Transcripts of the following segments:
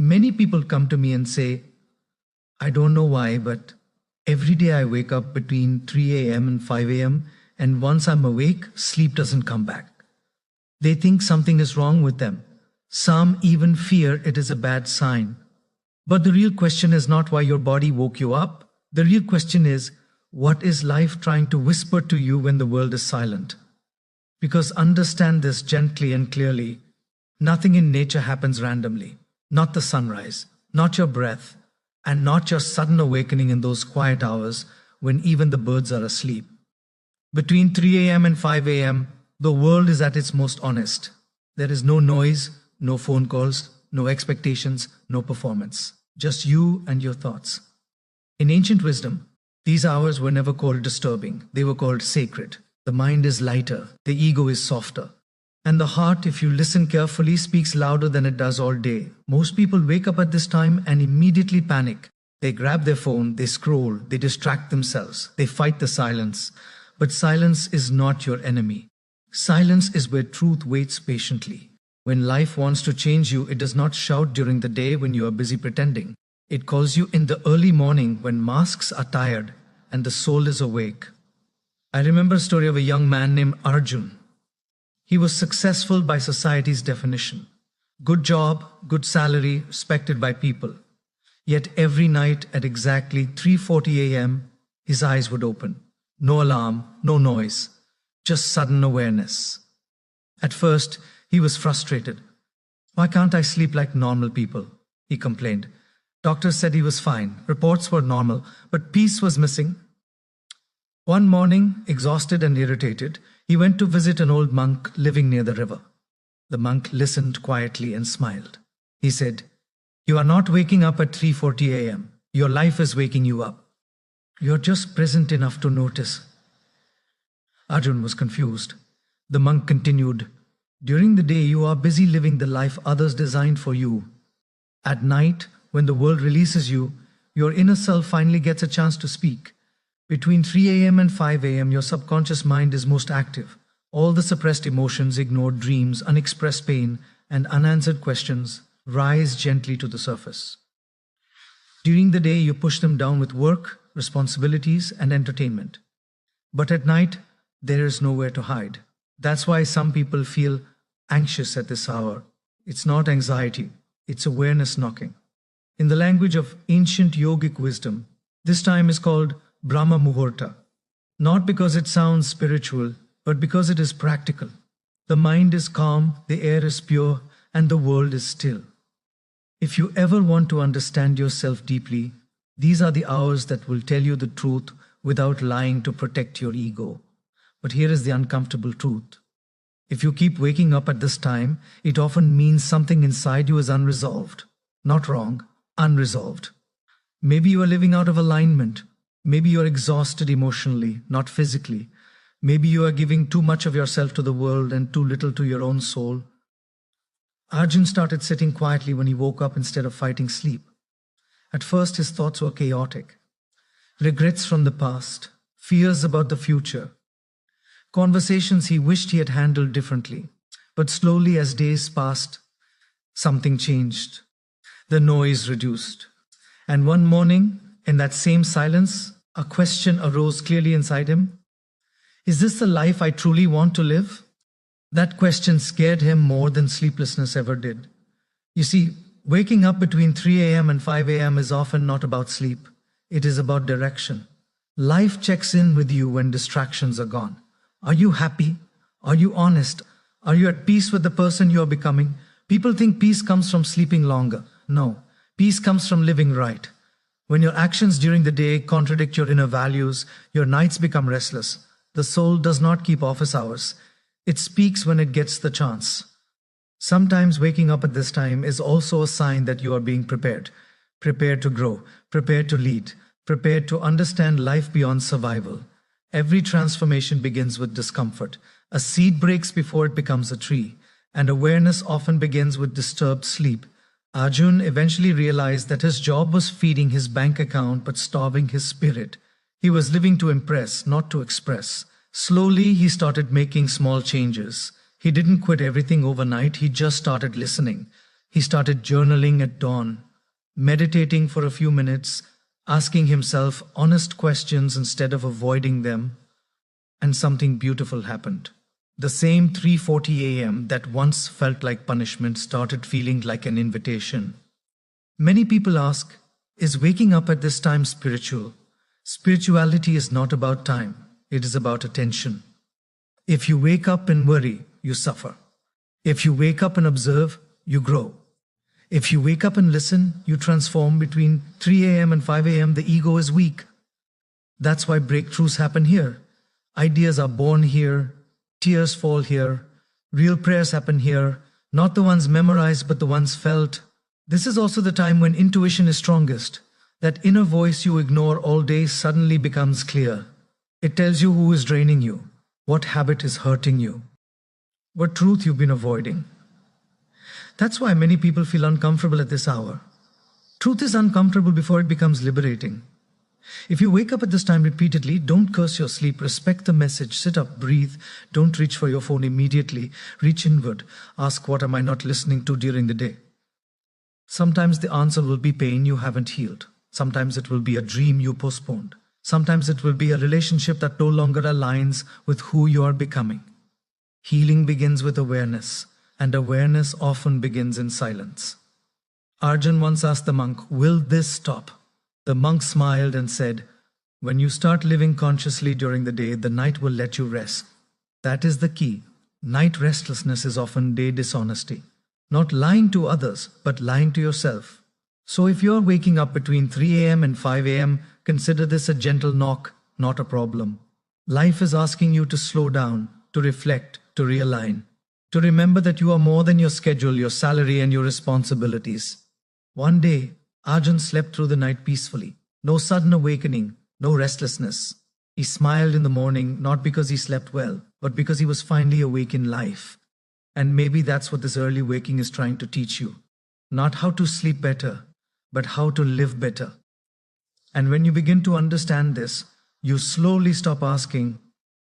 Many people come to me and say, I don't know why, but every day I wake up between 3 a.m. and 5 a.m., and once I'm awake, sleep doesn't come back. They think something is wrong with them. Some even fear it is a bad sign. But the real question is not why your body woke you up. The real question is, what is life trying to whisper to you when the world is silent? Because understand this gently and clearly, nothing in nature happens randomly. Not the sunrise, not your breath, and not your sudden awakening in those quiet hours when even the birds are asleep. Between 3 a.m. and 5 a.m., the world is at its most honest. There is no noise, no phone calls, no expectations, no performance. Just you and your thoughts. In ancient wisdom, these hours were never called disturbing. They were called sacred. The mind is lighter, the ego is softer. And the heart, if you listen carefully, speaks louder than it does all day. Most people wake up at this time and immediately panic. They grab their phone, they scroll, they distract themselves, they fight the silence. But silence is not your enemy. Silence is where truth waits patiently. When life wants to change you, it does not shout during the day when you are busy pretending. It calls you in the early morning when masks are tired and the soul is awake. I remember a story of a young man named Arjun. He was successful by society's definition. Good job, good salary, respected by people. Yet every night at exactly 3:40 a.m., his eyes would open. No alarm, no noise, just sudden awareness. At first, he was frustrated. Why can't I sleep like normal people? He complained. Doctors said he was fine, reports were normal, but peace was missing. One morning, exhausted and irritated, he went to visit an old monk living near the river. The monk listened quietly and smiled. He said, "You are not waking up at 3:40 a.m. Your life is waking you up. You are just present enough to notice." Arjun was confused. The monk continued, "During the day, you are busy living the life others designed for you. At night, when the world releases you, your inner self finally gets a chance to speak. Between 3 a.m. and 5 a.m., your subconscious mind is most active. All the suppressed emotions, ignored dreams, unexpressed pain, and unanswered questions rise gently to the surface. During the day, you push them down with work, responsibilities, and entertainment. But at night, there is nowhere to hide. That's why some people feel anxious at this hour. It's not anxiety, it's awareness knocking. In the language of ancient yogic wisdom, this time is called Brahma Muhurta, not because it sounds spiritual, but because it is practical. The mind is calm, the air is pure, and the world is still. If you ever want to understand yourself deeply, these are the hours that will tell you the truth without lying to protect your ego. But here is the uncomfortable truth. If you keep waking up at this time, it often means something inside you is unresolved. Not wrong, unresolved. Maybe you are living out of alignment. Maybe you are exhausted emotionally, not physically. Maybe you are giving too much of yourself to the world and too little to your own soul. Arjun started sitting quietly when he woke up instead of fighting sleep. At first, his thoughts were chaotic. Regrets from the past, fears about the future, conversations he wished he had handled differently. But slowly, as days passed, something changed. The noise reduced. And one morning, in that same silence, a question arose clearly inside him. Is this the life I truly want to live? That question scared him more than sleeplessness ever did. You see, waking up between 3 a.m. and 5 a.m. is often not about sleep. It is about direction. Life checks in with you when distractions are gone. Are you happy? Are you honest? Are you at peace with the person you are becoming? People think peace comes from sleeping longer. No, peace comes from living right. When your actions during the day contradict your inner values, your nights become restless. The soul does not keep office hours. It speaks when it gets the chance. Sometimes waking up at this time is also a sign that you are being prepared. Prepared to grow, prepared to lead, prepared to understand life beyond survival. Every transformation begins with discomfort. A seed breaks before it becomes a tree, and awareness often begins with disturbed sleep. Arjun eventually realized that his job was feeding his bank account but starving his spirit. He was living to impress, not to express. Slowly, he started making small changes. He didn't quit everything overnight, he just started listening. He started journaling at dawn, meditating for a few minutes, asking himself honest questions instead of avoiding them, and something beautiful happened. The same 3:40 a.m. that once felt like punishment started feeling like an invitation. Many people ask, is waking up at this time spiritual? Spirituality is not about time, it is about attention. If you wake up and worry, you suffer. If you wake up and observe, you grow. If you wake up and listen, you transform. Between 3 a.m. and 5 a.m., the ego is weak. That's why breakthroughs happen here. Ideas are born here, tears fall here, real prayers happen here, not the ones memorized but the ones felt. This is also the time when intuition is strongest. That inner voice you ignore all day suddenly becomes clear. It tells you who is draining you, what habit is hurting you, what truth you've been avoiding. That's why many people feel uncomfortable at this hour. Truth is uncomfortable before it becomes liberating. If you wake up at this time repeatedly, don't curse your sleep, respect the message, sit up, breathe, don't reach for your phone immediately, reach inward, ask what am I not listening to during the day. Sometimes the answer will be pain you haven't healed. Sometimes it will be a dream you postponed. Sometimes it will be a relationship that no longer aligns with who you are becoming. Healing begins with awareness, and awareness often begins in silence. Arjun once asked the monk, will this stop? The monk smiled and said, when you start living consciously during the day, the night will let you rest. That is the key. Night restlessness is often day dishonesty. Not lying to others, but lying to yourself. So if you're waking up between 3 a.m. and 5 a.m., consider this a gentle knock, not a problem. Life is asking you to slow down, to reflect, to realign, to remember that you are more than your schedule, your salary, and your responsibilities. One day, Arjun slept through the night peacefully. No sudden awakening, no restlessness. He smiled in the morning, not because he slept well, but because he was finally awake in life. And maybe that's what this early waking is trying to teach you. Not how to sleep better, but how to live better. And when you begin to understand this, you slowly stop asking,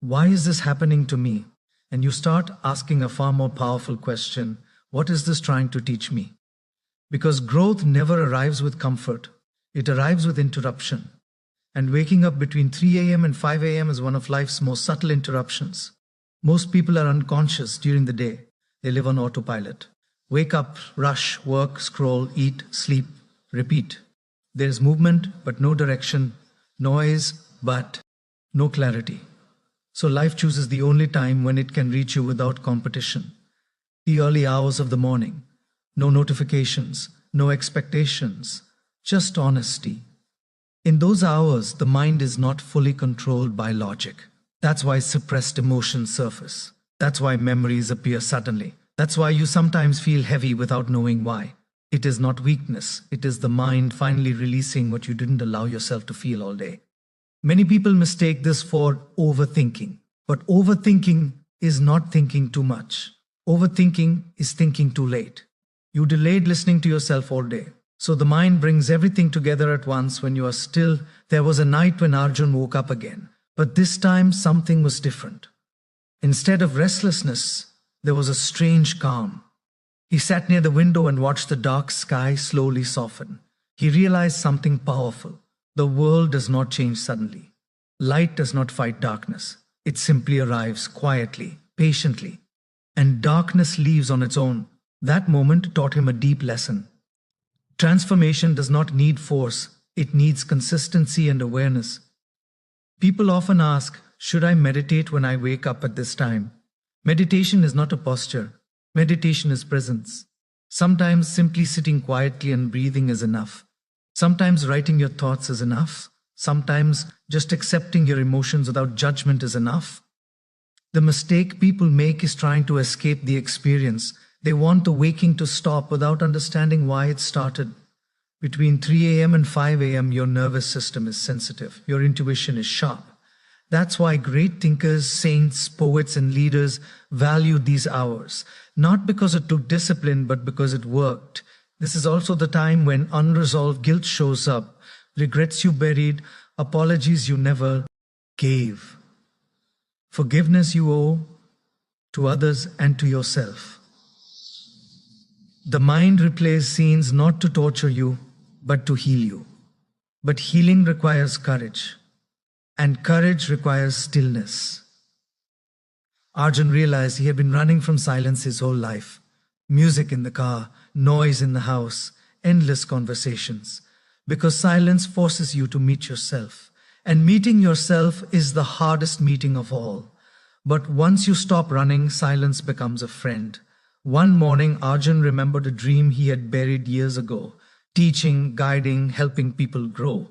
why is this happening to me? And you start asking a far more powerful question, what is this trying to teach me? Because growth never arrives with comfort, it arrives with interruption. And waking up between 3 a.m. and 5 a.m. is one of life's most subtle interruptions. Most people are unconscious during the day. They live on autopilot. Wake up, rush, work, scroll, eat, sleep, repeat. There is movement, but no direction, noise, but no clarity. So life chooses the only time when it can reach you without competition. The early hours of the morning. No notifications, no expectations, just honesty. In those hours, the mind is not fully controlled by logic. That's why suppressed emotions surface. That's why memories appear suddenly. That's why you sometimes feel heavy without knowing why. It is not weakness. It is the mind finally releasing what you didn't allow yourself to feel all day. Many people mistake this for overthinking. But overthinking is not thinking too much. Overthinking is thinking too late. You delayed listening to yourself all day. So the mind brings everything together at once when you are still. There was a night when Arjun woke up again. But this time something was different. Instead of restlessness, there was a strange calm. He sat near the window and watched the dark sky slowly soften. He realized something powerful. The world does not change suddenly. Light does not fight darkness. It simply arrives quietly, patiently. And darkness leaves on its own. That moment taught him a deep lesson. Transformation does not need force. It needs consistency and awareness. People often ask, should I meditate when I wake up at this time? Meditation is not a posture. Meditation is presence. Sometimes simply sitting quietly and breathing is enough. Sometimes writing your thoughts is enough. Sometimes just accepting your emotions without judgment is enough. The mistake people make is trying to escape the experience. They want the waking to stop without understanding why it started. Between 3 a.m. and 5 a.m., your nervous system is sensitive. Your intuition is sharp. That's why great thinkers, saints, poets, and leaders value these hours. Not because it took discipline, but because it worked. This is also the time when unresolved guilt shows up, regrets you buried, apologies you never gave, forgiveness you owe to others and to yourself. The mind replays scenes not to torture you, but to heal you. But healing requires courage, and courage requires stillness. Arjun realized he had been running from silence his whole life. Music in the car, noise in the house, endless conversations. Because silence forces you to meet yourself. And meeting yourself is the hardest meeting of all. But once you stop running, silence becomes a friend. One morning, Arjun remembered a dream he had buried years ago. Teaching, guiding, helping people grow.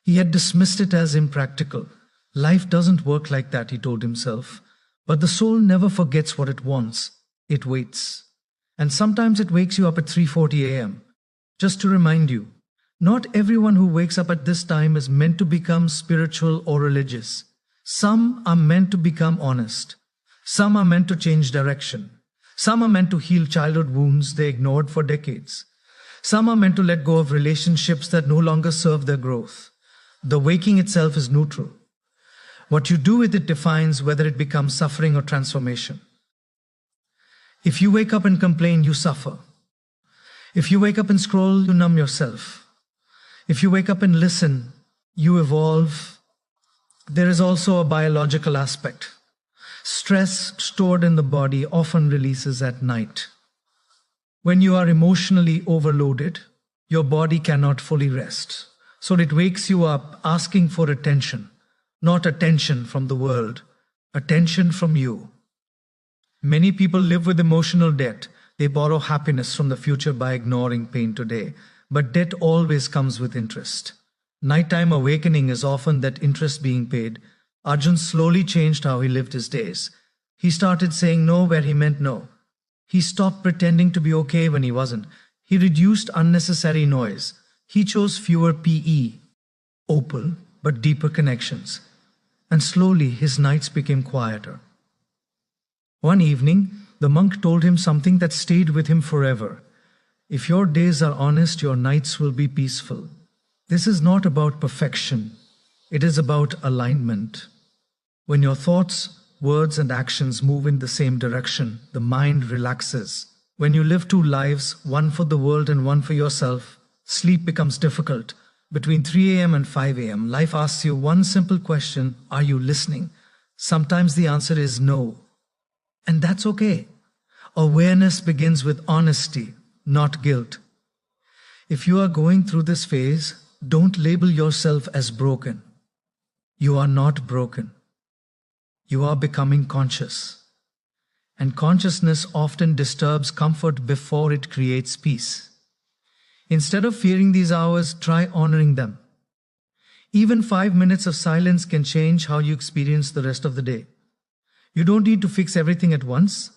He had dismissed it as impractical. Life doesn't work like that, he told himself. But the soul never forgets what it wants. It waits. And sometimes it wakes you up at 3:40 a.m. Just to remind you, not everyone who wakes up at this time is meant to become spiritual or religious. Some are meant to become honest. Some are meant to change direction. Some are meant to heal childhood wounds they ignored for decades. Some are meant to let go of relationships that no longer serve their growth. The waking itself is neutral. What you do with it defines whether it becomes suffering or transformation. If you wake up and complain, you suffer. If you wake up and scroll, you numb yourself. If you wake up and listen, you evolve. There is also a biological aspect. Stress stored in the body often releases at night. When you are emotionally overloaded, your body cannot fully rest. So it wakes you up asking for attention. Not attention from the world, attention from you. Many people live with emotional debt. They borrow happiness from the future by ignoring pain today. But debt always comes with interest. Nighttime awakening is often that interest being paid. Arjun slowly changed how he lived his days. He started saying no where he meant no. He stopped pretending to be okay when he wasn't. He reduced unnecessary noise. He chose fewer PE, opal, but deeper connections. And slowly his nights became quieter. One evening, the monk told him something that stayed with him forever. If your days are honest, your nights will be peaceful. This is not about perfection. It is about alignment. When your thoughts, words, and actions move in the same direction, the mind relaxes. When you live two lives, one for the world and one for yourself, sleep becomes difficult. Between 3 a.m. and 5 a.m., life asks you one simple question: are you listening? Sometimes the answer is no. And that's okay. Awareness begins with honesty, not guilt. If you are going through this phase, don't label yourself as broken. You are not broken. You are becoming conscious. And consciousness often disturbs comfort before it creates peace. Instead of fearing these hours, try honoring them. Even 5 minutes of silence can change how you experience the rest of the day. You don't need to fix everything at once.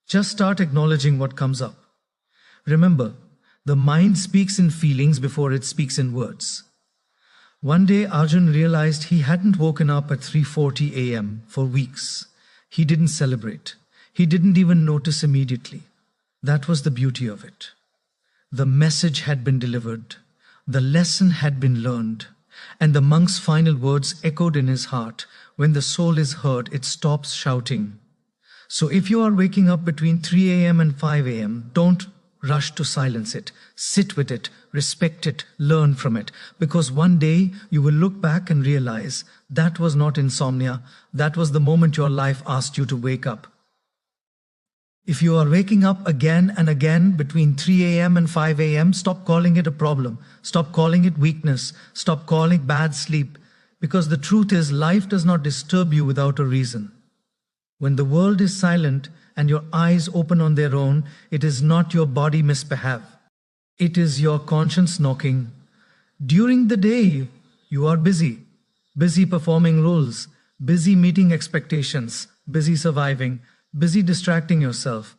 Just start acknowledging what comes up. Remember, the mind speaks in feelings before it speaks in words. One day, Arjun realized he hadn't woken up at 3:40 a.m. for weeks. He didn't celebrate. He didn't even notice immediately. That was the beauty of it. The message had been delivered. The lesson had been learned. And the monk's final words echoed in his heart. When the soul is heard, it stops shouting. So if you are waking up between 3 a.m. and 5 a.m., don't rush to silence it. Sit with it, respect it, learn from it. Because one day you will look back and realize that was not insomnia. That was the moment your life asked you to wake up. If you are waking up again and again between 3 a.m. and 5 a.m., stop calling it a problem. Stop calling it weakness. Stop calling bad sleep. Because the truth is, life does not disturb you without a reason. When the world is silent and your eyes open on their own, it is not your body misbehave. It is your conscience knocking. During the day, you are busy. Busy performing roles. Busy meeting expectations. Busy surviving. Busy distracting yourself.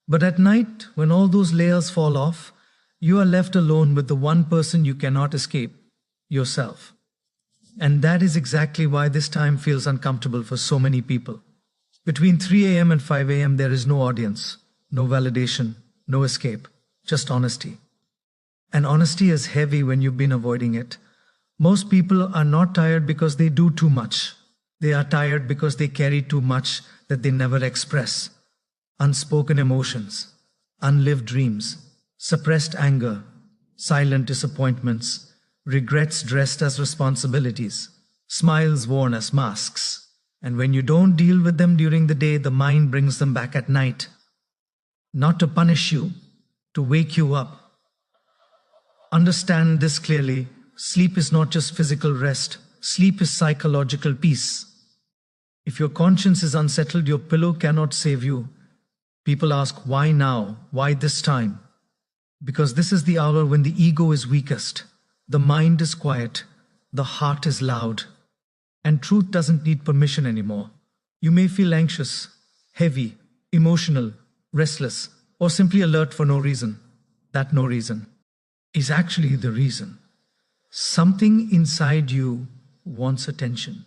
But at night, when all those layers fall off, you are left alone with the one person you cannot escape, yourself. And that is exactly why this time feels uncomfortable for so many people. Between 3 a.m. and 5 a.m., there is no audience, no validation, no escape, just honesty. And honesty is heavy when you've been avoiding it. Most people are not tired because they do too much. They are tired because they carry too much that they never express. Unspoken emotions, unlived dreams, suppressed anger, silent disappointments, regrets dressed as responsibilities, smiles worn as masks. And when you don't deal with them during the day, the mind brings them back at night. Not to punish you, to wake you up. Understand this clearly. Sleep is not just physical rest. Sleep is psychological peace. If your conscience is unsettled, your pillow cannot save you. People ask, why now? Why this time? Because this is the hour when the ego is weakest. The mind is quiet. The heart is loud. And truth doesn't need permission anymore. You may feel anxious, heavy, emotional, restless, or simply alert for no reason. That no reason is actually the reason. Something inside you wants attention.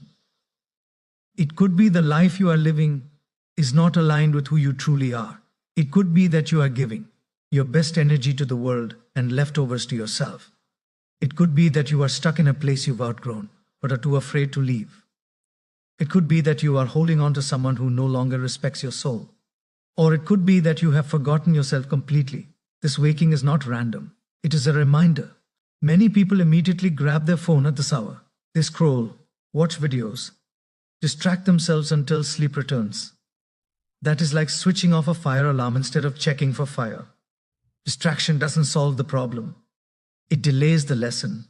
It could be the life you are living is not aligned with who you truly are. It could be that you are giving your best energy to the world and leftovers to yourself. It could be that you are stuck in a place you've outgrown but are too afraid to leave. It could be that you are holding on to someone who no longer respects your soul. Or it could be that you have forgotten yourself completely. This waking is not random. It is a reminder. Many people immediately grab their phone at this hour. They scroll, watch videos, distract themselves until sleep returns. That is like switching off a fire alarm instead of checking for fire. Distraction doesn't solve the problem. It delays the lesson.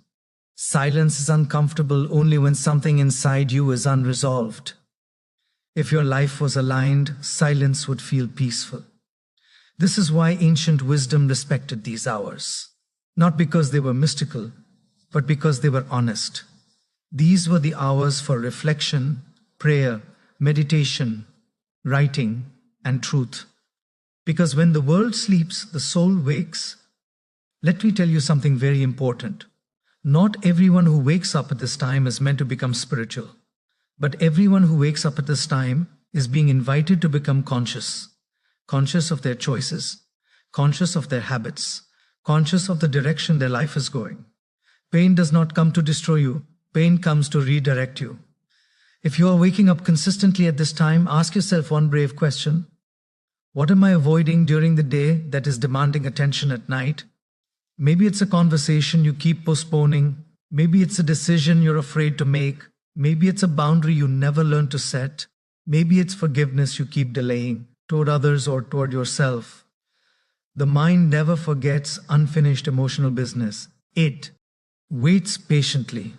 Silence is uncomfortable only when something inside you is unresolved. If your life was aligned, silence would feel peaceful. This is why ancient wisdom respected these hours. Not because they were mystical, but because they were honest. These were the hours for reflection, prayer, meditation, writing, and truth. Because when the world sleeps, the soul wakes. Let me tell you something very important. Not everyone who wakes up at this time is meant to become spiritual. But everyone who wakes up at this time is being invited to become conscious. Conscious of their choices. Conscious of their habits. Conscious of the direction their life is going. Pain does not come to destroy you. Pain comes to redirect you. If you are waking up consistently at this time, ask yourself one brave question. What am I avoiding during the day that is demanding attention at night? Maybe it's a conversation you keep postponing. Maybe it's a decision you're afraid to make. Maybe it's a boundary you never learned to set. Maybe it's forgiveness you keep delaying toward others or toward yourself. The mind never forgets unfinished emotional business. It waits patiently.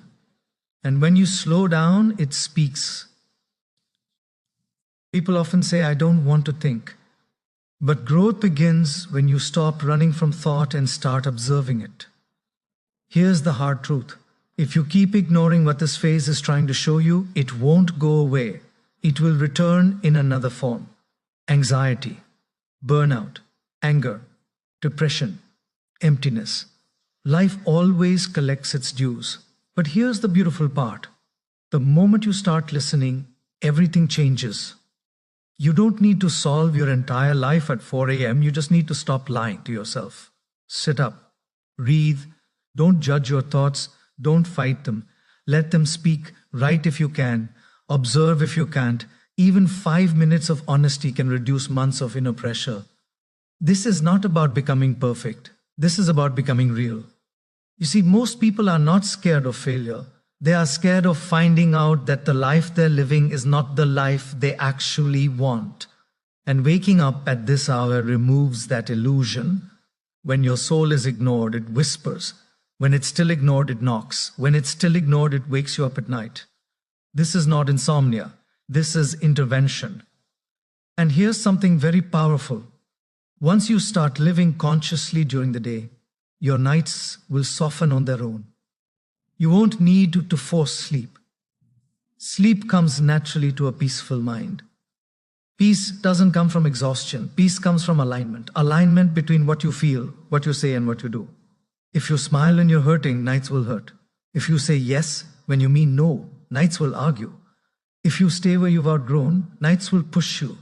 And when you slow down, it speaks. People often say, I don't want to think. But growth begins when you stop running from thought and start observing it. Here's the hard truth. If you keep ignoring what this phase is trying to show you, it won't go away. It will return in another form. Anxiety, burnout, anger, depression, emptiness. Life always collects its dues. But here's the beautiful part. The moment you start listening, everything changes. You don't need to solve your entire life at 4 a.m. You just need to stop lying to yourself. Sit up, breathe, don't judge your thoughts, don't fight them. Let them speak, write if you can, observe if you can't. Even 5 minutes of honesty can reduce months of inner pressure. This is not about becoming perfect. This is about becoming real. You see, most people are not scared of failure. They are scared of finding out that the life they're living is not the life they actually want. And waking up at this hour removes that illusion. When your soul is ignored, it whispers. When it's still ignored, it knocks. When it's still ignored, it wakes you up at night. This is not insomnia. This is intervention. And here's something very powerful. Once you start living consciously during the day, your nights will soften on their own. You won't need to force sleep. Sleep comes naturally to a peaceful mind. Peace doesn't come from exhaustion. Peace comes from alignment. Alignment between what you feel, what you say, and what you do. If you smile when you're hurting, nights will hurt. If you say yes when you mean no, nights will argue. If you stay where you've outgrown, nights will push you.